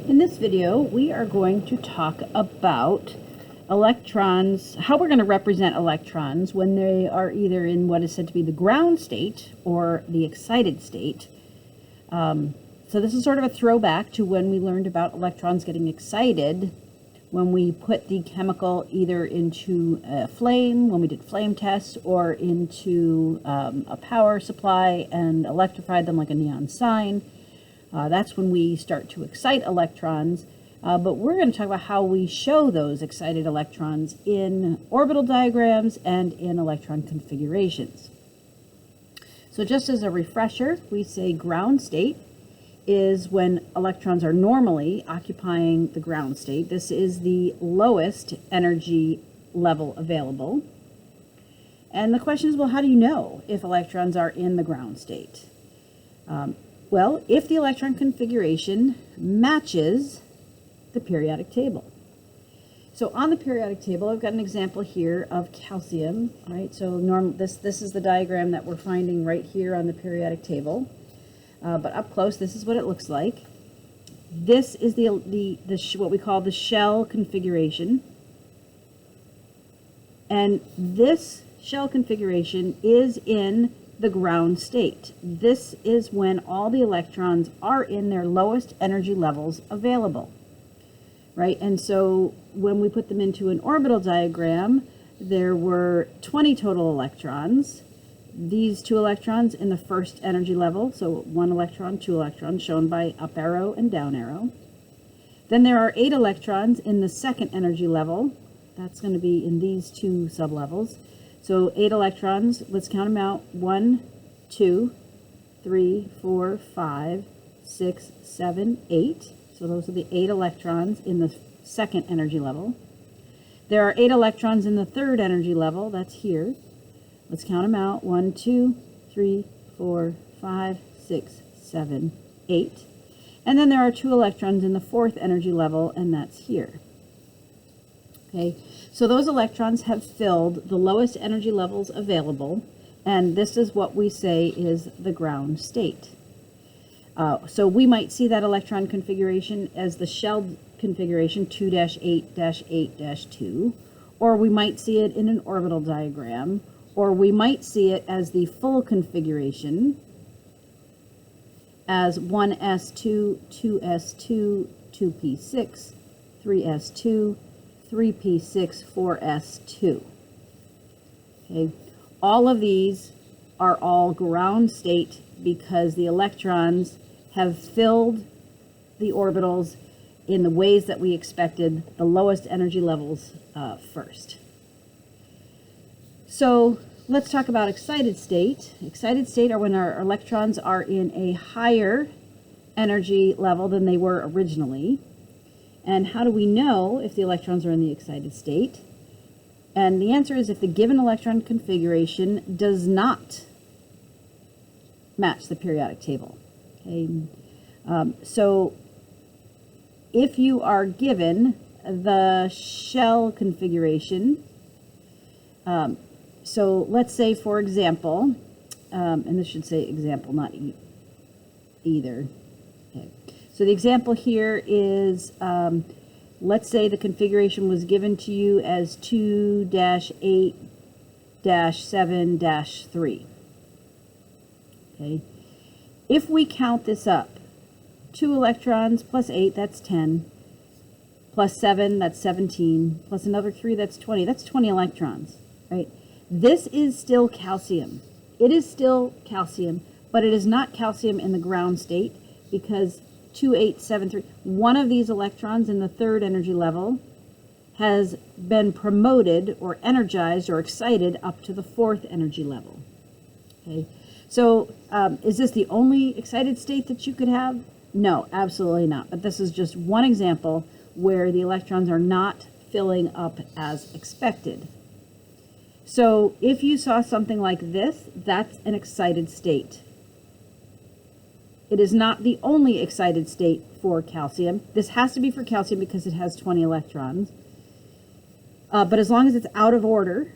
In this video, we are going to talk about electrons, how we're going to represent electrons when they are either in what is said to be the ground state or the excited state. So this is sort of a throwback to when we learned about electrons getting excited when we put the chemical either into a flame, when we did flame tests, or into a power supply and electrified them like a neon sign. That's when we start to excite electrons, but we're going to talk about how we show those excited electrons in orbital diagrams and in electron configurations. So just as a refresher, we say ground state is when electrons are normally occupying the ground state. This is the lowest energy level available. And the question is, well, how do you know if electrons are in the ground state? Well, if the electron configuration matches the periodic table. So on the periodic table, I've got an example here of calcium, right? So this is the diagram that we're finding right here on the periodic table. But up close, this is what it looks like. This is what we call the shell configuration. And this shell configuration is in the ground state. This is when all the electrons are in their lowest energy levels available, right? And so when we put them into an orbital diagram, there were 20 total electrons. These 2 electrons in the first energy level, so 1 electron, 2 electrons, shown by up arrow and down arrow. Then there are 8 electrons in the second energy level. That's going to be in these 2 sublevels. So 8 electrons, let's count them out. 1, 2, 3, 4, 5, 6, 7, 8. So those are the 8 electrons in the second energy level. There are 8 electrons in the third energy level. That's here. Let's count them out. 1, 2, 3, 4, 5, 6, 7, 8. And then there are 2 electrons in the fourth energy level, and that's here. Okay, so those electrons have filled the lowest energy levels available, and this is what we say is the ground state. So we might see that electron configuration as the shell configuration 2-8-8-2, or we might see it in an orbital diagram, or we might see it as the full configuration as 1s2, 2s2, 2p6, 3s2, 3p6, 4s2. Okay, all of these are all ground state because the electrons have filled the orbitals in the ways that we expected, the lowest energy levels first. So let's talk about excited state. Excited state are when our electrons are in a higher energy level than they were originally. And how do we know if the electrons are in the excited state? And the answer is if the given electron configuration does not match the periodic table. Okay? So if you are given the shell configuration, so let's say, for example, and this should say example, not either. Okay. So the example here is, let's say the configuration was given to you as 2-8-7-3. Okay. If we count this up, 2 electrons plus 8, that's 10, plus 7, that's 17, plus another 3, that's 20. That's 20 electrons, right? This is still calcium. It is still calcium, but it is not calcium in the ground state because 2-8-7-3, one of these electrons in the third energy level has been promoted or energized or excited up to the fourth energy level. Okay, so is this the only excited state that you could have? No, absolutely not. But this is just one example where the electrons are not filling up as expected. So if you saw something like this, that's an excited state. It is not the only excited state for calcium. This has to be for calcium because it has 20 electrons. But as long as it's out of order,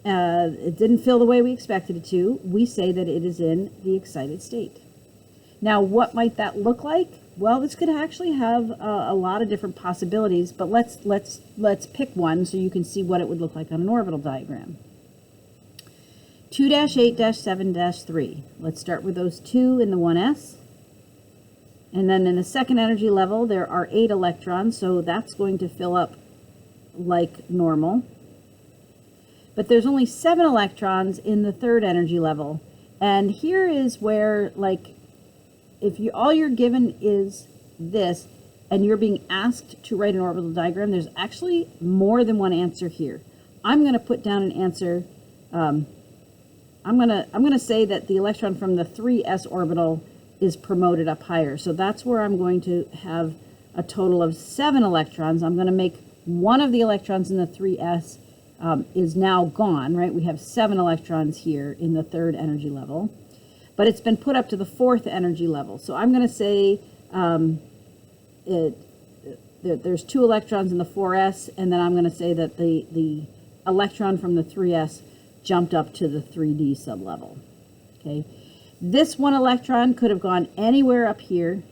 it didn't fill the way we expected it to, we say that it is in the excited state. Now, what might that look like? Well, this could actually have a lot of different possibilities, but let's pick one so you can see what it would look like on an orbital diagram. 2-8-7-3. Let's start with those 2 in the 1s. And then in the second energy level, there are 8 electrons, so that's going to fill up like normal. But there's only 7 electrons in the third energy level. And here is where, like, if you all you're given is this, and you're being asked to write an orbital diagram, there's actually more than one answer here. I'm going to put down an answer. I'm going to say that the electron from the 3s orbital is promoted up higher. So that's where I'm going to have a total of 7 electrons. I'm going to make one of the electrons in the 3s is now gone, right? We have 7 electrons here in the third energy level, but it's been put up to the 4th energy level. So I'm going to say there's 2 electrons in the 4s, and then I'm going to say that the electron from the 3s jumped up to the 3d sublevel. Okay, this one electron could have gone anywhere up here,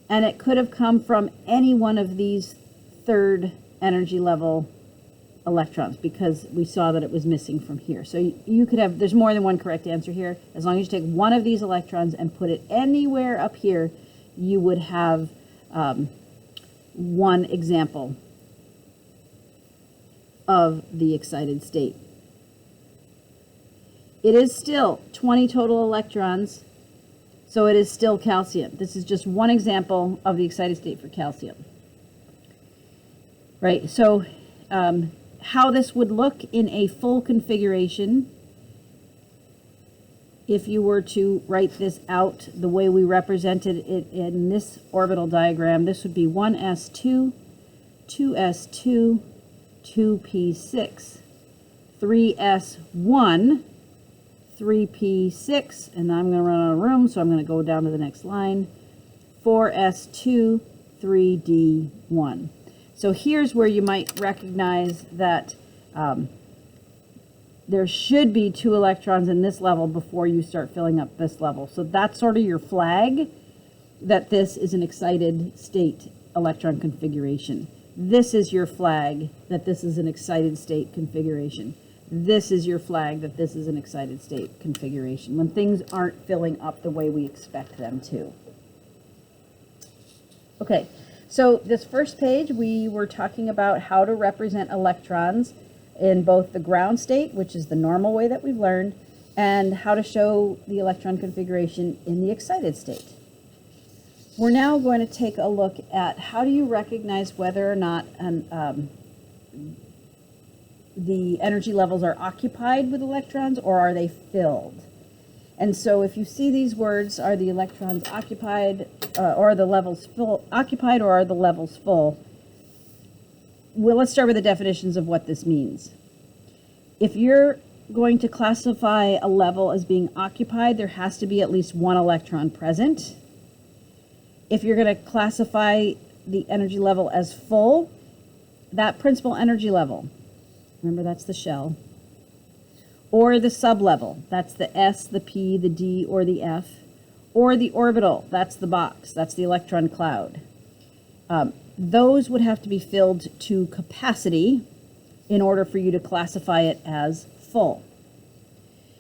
and it could have come from any one of these third energy level electrons, because we saw that it was missing from here. So you could have, there's more than one correct answer here. As long as you take one of these electrons and put it anywhere up here, you would have one example of the excited state. It is still 20 total electrons, so it is still calcium. This is just one example of the excited state for calcium. Right, so how this would look in a full configuration, if you were to write this out the way we represented it in this orbital diagram, this would be 1s2, 2s2, 2p6, 3s1, 3p6, and I'm going to run out of room, so I'm going to go down to the next line, 4s2, 3d1. So here's where you might recognize that there should be 2 electrons in this level before you start filling up this level. So that's sort of your flag that this is an excited state electron configuration. This is your flag that this is an excited state configuration. This is your flag that this is an excited state configuration, when things aren't filling up the way we expect them to. Okay. So this first page, we were talking about how to represent electrons in both the ground state, which is the normal way that we've learned, and how to show the electron configuration in the excited state. We're now going to take a look at how do you recognize whether or not the energy levels are occupied with electrons, or are they filled? And so if you see these words, are the electrons occupied, or are the levels full, occupied, or are the levels full? Well, let's start with the definitions of what this means. If you're going to classify a level as being occupied, there has to be at least 1 electron present. If you're going to classify the energy level as full, that principal energy level, remember that's the shell, or the sublevel, that's the S, the P, the D, or the F, or the orbital, that's the box, that's the electron cloud. Those would have to be filled to capacity in order for you to classify it as full.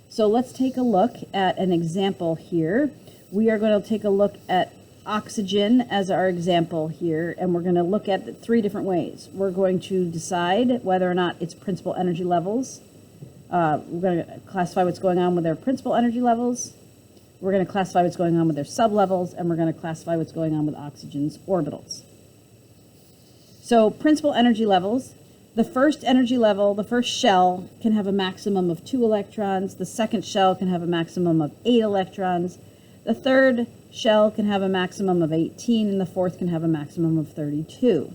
So let's take a look at an example here. We are going to take a look at oxygen as our example here, and we're going to look at it 3 different ways. We're going to decide whether or not its principal energy levels. We're going to classify what's going on with their principal energy levels. We're going to classify what's going on with their sublevels, and we're going to classify what's going on with oxygen's orbitals. So principal energy levels, the first energy level, the first shell can have a maximum of 2 electrons. The second shell can have a maximum of 8 electrons. The third shell can have a maximum of 18, and the fourth can have a maximum of 32.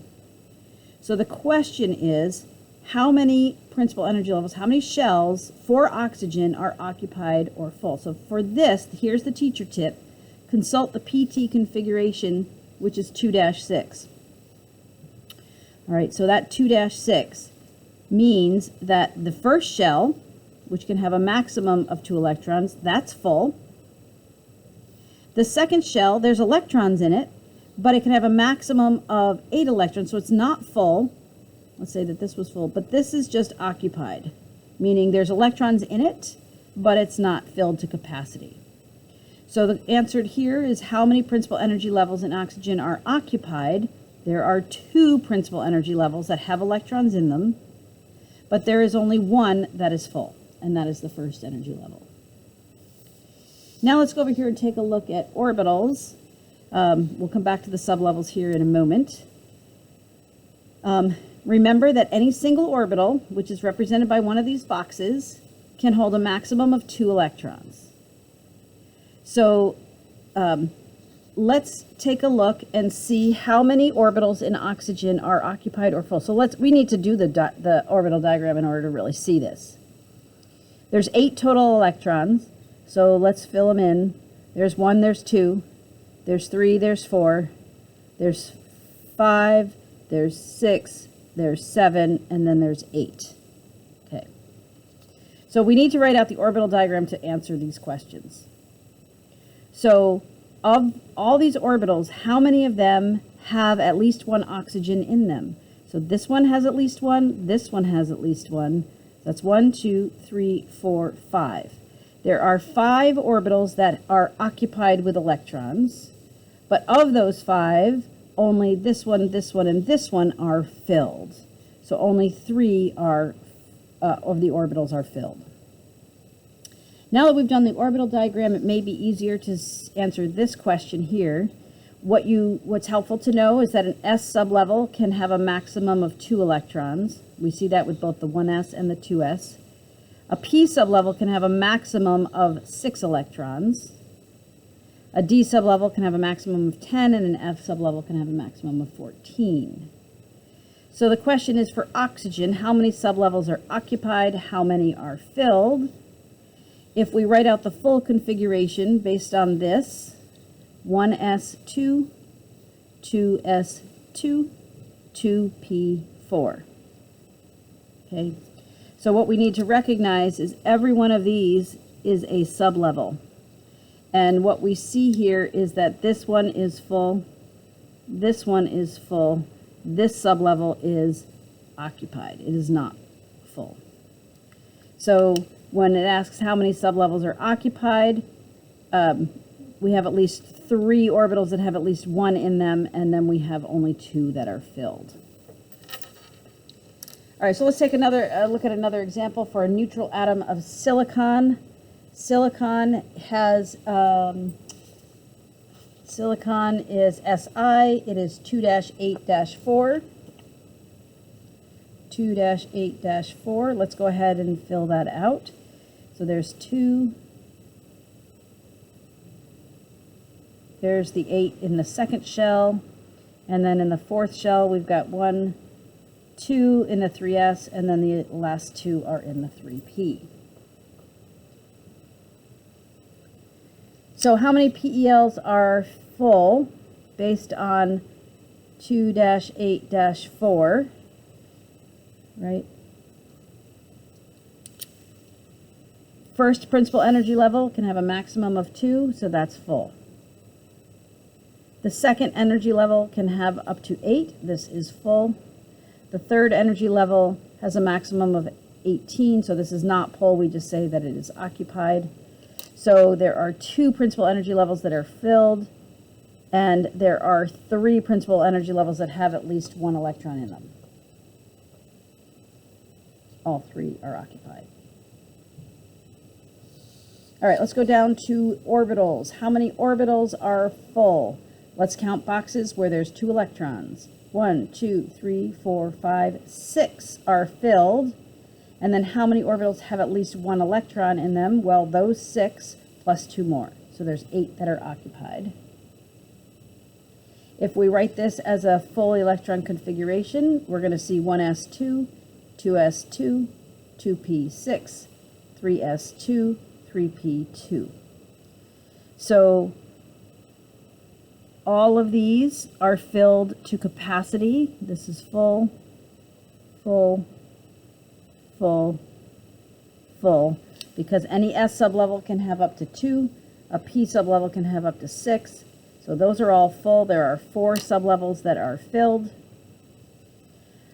So the question is, how many principal energy levels, how many shells for oxygen are occupied or full? So for this, here's the teacher tip. Consult the PT configuration, which is 2-6. All right, so that 2-6 means that the first shell, which can have a maximum of 2 electrons, that's full. The second shell, there's electrons in it, but it can have a maximum of 8 electrons, so it's not full. Let's say that this was full, but this is just occupied, meaning there's electrons in it, but it's not filled to capacity. So the answer here is how many principal energy levels in oxygen are occupied. There are 2 principal energy levels that have electrons in them, but there is only one that is full, and that is the first energy level. Now let's go over here and take a look at orbitals. We'll come back to the sublevels here in a moment. Remember that any single orbital, which is represented by one of these boxes, can hold a maximum of 2 electrons. So let's take a look and see how many orbitals in oxygen are occupied or full. So we need to do the orbital diagram in order to really see this. There's 8 total electrons, so let's fill them in. There's 1, there's 2, there's 3, there's 4, there's 5, there's 6, there's 7, and then there's 8. Okay. So we need to write out the orbital diagram to answer these questions. So of all these orbitals, how many of them have at least 1 oxygen in them? So this one has at least 1, this one has at least 1. That's 1, 2, 3, 4, 5. There are 5 orbitals that are occupied with electrons, but of those 5, only this one, and this one are filled. So only 3 of the orbitals are filled. Now that we've done the orbital diagram, it may be easier to answer this question here. What's helpful to know is that an S sublevel can have a maximum of 2 electrons. We see that with both the 1s and the 2s. A P sublevel can have a maximum of 6 electrons. A D sublevel can have a maximum of 10, and an F sublevel can have a maximum of 14. So the question is for oxygen, how many sublevels are occupied? How many are filled? If we write out the full configuration based on this, 1s2, 2s2, 2p4. Okay, so what we need to recognize is every one of these is a sublevel. And what we see here is that this one is full, this one is full, this sublevel is occupied. It is not full. So when it asks how many sublevels are occupied, we have at least 3 orbitals that have at least 1 in them, and then we have only 2 that are filled. All right, so let's take another look at another example for a neutral atom of silicon. Silicon has silicon is Si. It is 2-8-4. 2-8-4. Let's go ahead and fill that out. So there's 2. There's the 8 in the second shell, and then in the 4th shell we've got 1, 2 in the 3s, and then the last 2 are in the 3p. So how many PELs are full based on 2-8-4, right? First principal energy level can have a maximum of 2, so that's full. The second energy level can have up to 8. This is full. The third energy level has a maximum of 18, so this is not full. We just say that it is occupied. So there are 2 principal energy levels that are filled, and there are 3 principal energy levels that have at least 1 electron in them. All 3 are occupied. All right, let's go down to orbitals. How many orbitals are full? Let's count boxes where there's 2 electrons. 1, 2, 3, 4, 5, 6 are filled. And then how many orbitals have at least 1 electron in them? Well, those 6 plus 2 more. So there's 8 that are occupied. If we write this as a full electron configuration, we're going to see 1s2, 2s2, 2p6, 3s2, 3p2. So all of these are filled to capacity. This is full, full, full, full, because any S sublevel can have up to 2, a P sublevel can have up to 6, so So those are all full. There are 4 sublevels that are filled.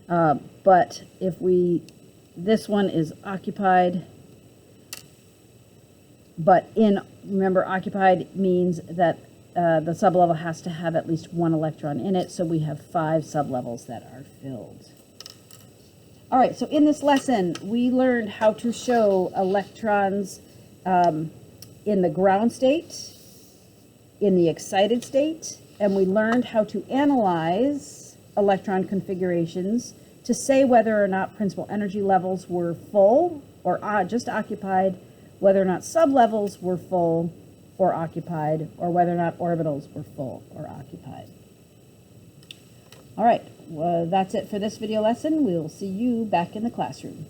But if this one is occupied, but remember, occupied means that the sublevel has to have at least 1 electron in it, so we have 5 sublevels that are filled. All right, so in this lesson, we learned how to show electrons in the ground state, in the excited state, and we learned how to analyze electron configurations to say whether or not principal energy levels were full or just occupied, whether or not sublevels were full or occupied, or whether or not orbitals were full or occupied. All right, well, that's it for this video lesson. We'll see you back in the classroom.